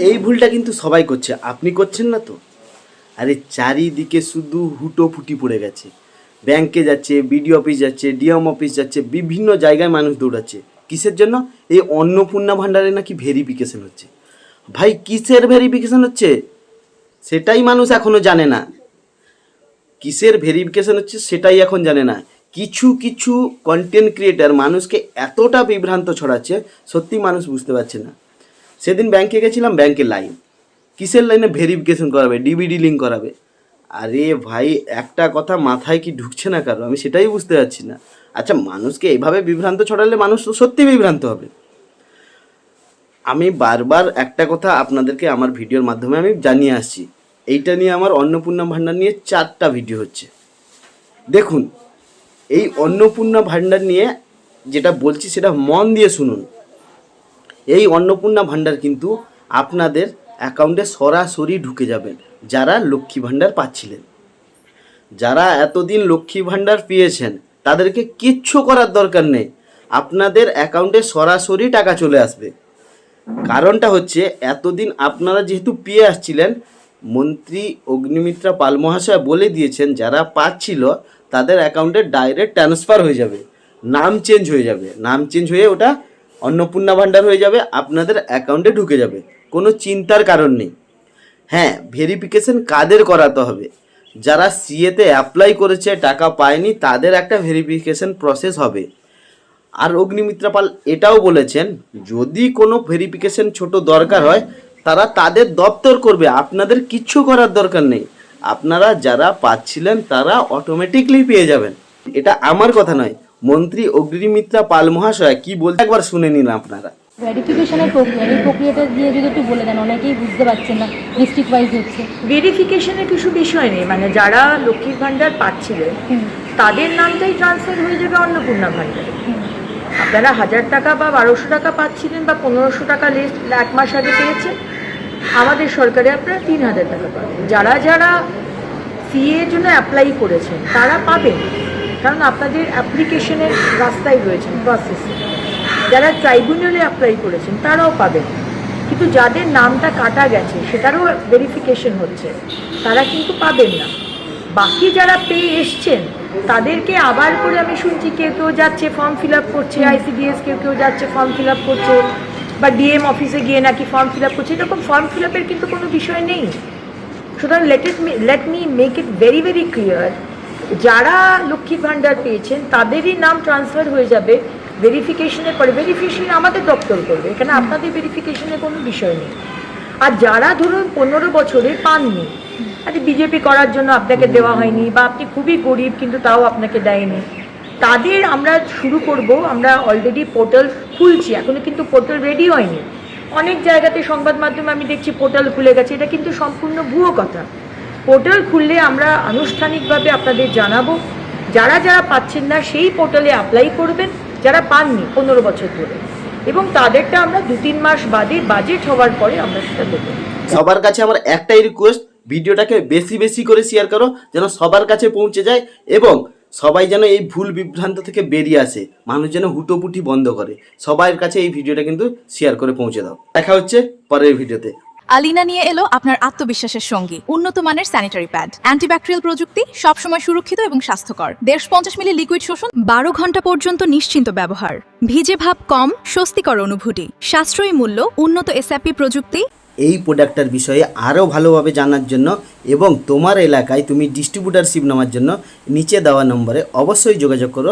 এই ভুলটা কিন্তু সবাই করছে, আপনি করছেন না তো? আরে চারিদিকে শুধু হুটোপুটি পড়ে গেছে। ব্যাংকে যাচ্ছে, বিডিও অফিস যাচ্ছে, ডিএম অফিস যাচ্ছে, বিভিন্ন জায়গায় মানুষ দৌড়াচ্ছে। কিসের জন্য? এই অন্নপূর্ণা ভাণ্ডারে নাকি ভেরিফিকেশন হচ্ছে। ভাই কিসের ভেরিফিকেশন হচ্ছে সেটাই মানুষ এখনো জানে না। কিসের ভেরিফিকেশন হচ্ছে সেটাই এখন জানে না। কিছু কিছু কন্টেন্ট ক্রিয়েটার মানুষকে এতটা বিভ্রান্ত ছড়াচ্ছে, সত্যি মানুষ বুঝতে পারছে না। সেদিন ব্যাংকে গেছিলাম, ব্যাংকের লাইন, কিসের লাইনে? ভেরিফিকেশন করাবে, ডিবিডি লিঙ্ক করাবে। আরে ভাই একটা কথা মাথায় কি ঢুকছে না কারো? আমি সেটাই বুঝতে পারছি না। আচ্ছা, মানুষকে এইভাবে বিভ্রান্ত ছড়ালে মানুষ তো সত্যি বিভ্রান্ত হবে। আমি বারবার একটা কথা আপনাদেরকে আমার ভিডিওর মাধ্যমে আমি জানিয়ে আসছি, এইটা নিয়ে আমার অন্নপূর্ণা ভাণ্ডার নিয়ে 4টা ভিডিও হচ্ছে। দেখুন, এই অন্নপূর্ণা ভাণ্ডার নিয়ে যেটা বলছি সেটা মন দিয়ে শুনুন। এই অন্নপূর্ণা ভাণ্ডার কিন্তু আপনাদের অ্যাকাউন্টে সরাসরি ঢুকে যাবেন যারা লক্ষ্মী ভাণ্ডার পাচ্ছিলেন। যারা এতদিন লক্ষ্মী ভাণ্ডার পেয়েছেন তাদেরকে কিচ্ছু করার দরকার নেই, আপনাদের অ্যাকাউন্টে সরাসরি টাকা চলে আসবে। কারণটা হচ্ছে, এতদিন আপনারা যেহেতু পেয়ে আসছিলেন, মন্ত্রী অগ্নিমিত্রা পাল মহাশয় বলে দিয়েছেন যারা পাচ্ছিল তাদের অ্যাকাউন্টে ডাইরেক্ট ট্রান্সফার হয়ে যাবে, নাম চেঞ্জ হয়ে যাবে, নাম চেঞ্জ হয়ে ওটা অন্নপূর্ণা ভাণ্ডার হয়ে যাবে, আপনাদের অ্যাকাউন্টে ঢুকে যাবে। কোনো চিন্তার কারণ নেই। হ্যাঁ, ভেরিফিকেশন কাদের করাতে হবে? যারা সিএতে অ্যাপ্লাই করেছে টাকা পায়নি তাদের একটা ভেরিফিকেশন প্রসেস হবে। আর অগ্নিমিত্রা পাল এটাও বলেছেন, যদি কোনো ভেরিফিকেশন ছোট দরকার হয় তারা তাদের দপ্তর করবে, আপনাদের কিচ্ছু করার দরকার নেই। আপনারা যারা পাচ্ছিলেন তারা অটোমেটিকলি পেয়ে যাবেন। এটা আমার কথা নয়, মন্ত্রী অগ্নিমিত্রা পাল মহাশয় কি বলতে একবার শুনে নিন আপনারা। ভেরিফিকেশনের প্রক্রিয়া, এই প্রক্রিয়াটা দিয়ে যদি একটু বলে দেন, অনেকেই বুঝতে পারছেন না, ডিস্ট্রিক্ট ওয়াইজ হচ্ছে। ভেরিফিকেশনের কিছু বিষয় নেই, মানে যারা লক্ষ্মীর ভাণ্ডার পাচ্ছিলেন তাদের নামটাই ট্রান্সফার হয়ে যাবে অন্নপূর্ণা ভাণ্ডারে। আপনারা 1000 টাকা বা 1200 টাকা পাচ্ছিলেন বা 1500 টাকা লিস্ট 1 মাস আগে পেয়েছেন, আমাদের সরকারে আপনারা 3000 টাকা পাবেন। যারা যারা সিএ এর জন্য অ্যাপ্লাই করেছেন তারা পাবেন, কারণ আপনাদের অ্যাপ্লিকেশনের রাস্তায় রয়েছেন, প্রসেসে। যারা ট্রাইব্যুনালে অ্যাপ্লাই করেছেন তারাও পাবেন, কিন্তু যাদের নামটা কাটা গেছে সেটারও ভেরিফিকেশন হচ্ছে, তারা কিন্তু পাবেন না। বাকি যারা পেয়ে এসছেন তাদেরকে আবার করে আমি শুনছি কেউ কেউ যাচ্ছে ফর্ম ফিল আপ করছে, আইসিডিএস কেউ কেউ যাচ্ছে ফর্ম ফিল আপ করছে, বা ডিএম অফিসে গিয়ে নাকি ফর্ম ফিল আপ করছে। এরকম ফর্ম ফিল আপের কিন্তু কোনো বিষয় নেই। সুতরাং let me make it very very clear, যারা লক্ষ্মীর ভাণ্ডার পেয়েছেন তাদেরই নাম ট্রান্সফার হয়ে যাবে ভেরিফিকেশনের পরে। ভেরিফিকেশন আমাদের দপ্তর করবে, এখানে আপনাদের ভেরিফিকেশনের কোনো বিষয় নেই। আর যারা ধরুন 15 বছরে পাননি, আরে বিজেপি করার জন্য আপনাকে দেওয়া হয়নি, বা আপনি খুবই গরিব কিন্তু তাও আপনাকে দেয়নি, তাদের আমরা শুরু করব। আমরা অলরেডি পোর্টাল খুলছি, এখনো কিন্তু পোর্টাল রেডি হয়নি। অনেক জায়গাতে সংবাদ মাধ্যমে আমি দেখছি পোর্টাল খুলে গেছে, এটা কিন্তু সম্পূর্ণ ভুয়ো কথা। পোর্টাল খুললে আমরা আনুষ্ঠানিকভাবে আপনাদের জানাবো। যারা যারা পাচ্ছেন না সেই পোর্টালে অ্যাপ্লাই করবেন, যারা পাননি 15 বছর ধরে, এবং তাদেরটা আমরা 2-3 মাস বাদে বাজেট হওয়ার পরে আমরা সেটা দেবো। সবার কাছে আমার একটাই রিকোয়েস্ট, ভিডিওটাকে বেশি বেশি করে শেয়ার করো যেন সবার কাছে পৌঁছে যায়, এবং সবাই যেন এই ভুল বিভ্রান্ত থেকে বেরিয়ে আসে, মানুষ যেন হুটোপুটি বন্ধ করে। সবার কাছে এই ভিডিওটা কিন্তু শেয়ার করে পৌঁছে দাও। দেখা হচ্ছে পরের ভিডিওতে। আলিনা নিয়ে এলো আপনার আত্মবিশ্বাসের সঙ্গী উন্নত মানের স্যানিটারি প্যাড, অ্যান্টিব্যাকটেরিয়াল প্রযুক্তি, সবসময় সুরক্ষিত এবং স্বাস্থ্যকর। 150 মিলি লিকুইড শোষণ, 12 ঘন্টা পর্যন্ত নিশ্চিন্ত ব্যবহার, ভিজে ভাব কম, স্বস্তিকর অনুভূতি, সাশ্রয়ী মূল্য, উন্নত এসএপি প্রযুক্তি। এই প্রোডাক্টটার বিষয়ে আরও ভালোভাবে জানার জন্য এবং তোমার এলাকায় তুমি ডিস্ট্রিবিউটারশিপ নেওয়ার জন্য নিচে দেওয়া নম্বরে অবশ্যই যোগাযোগ করো।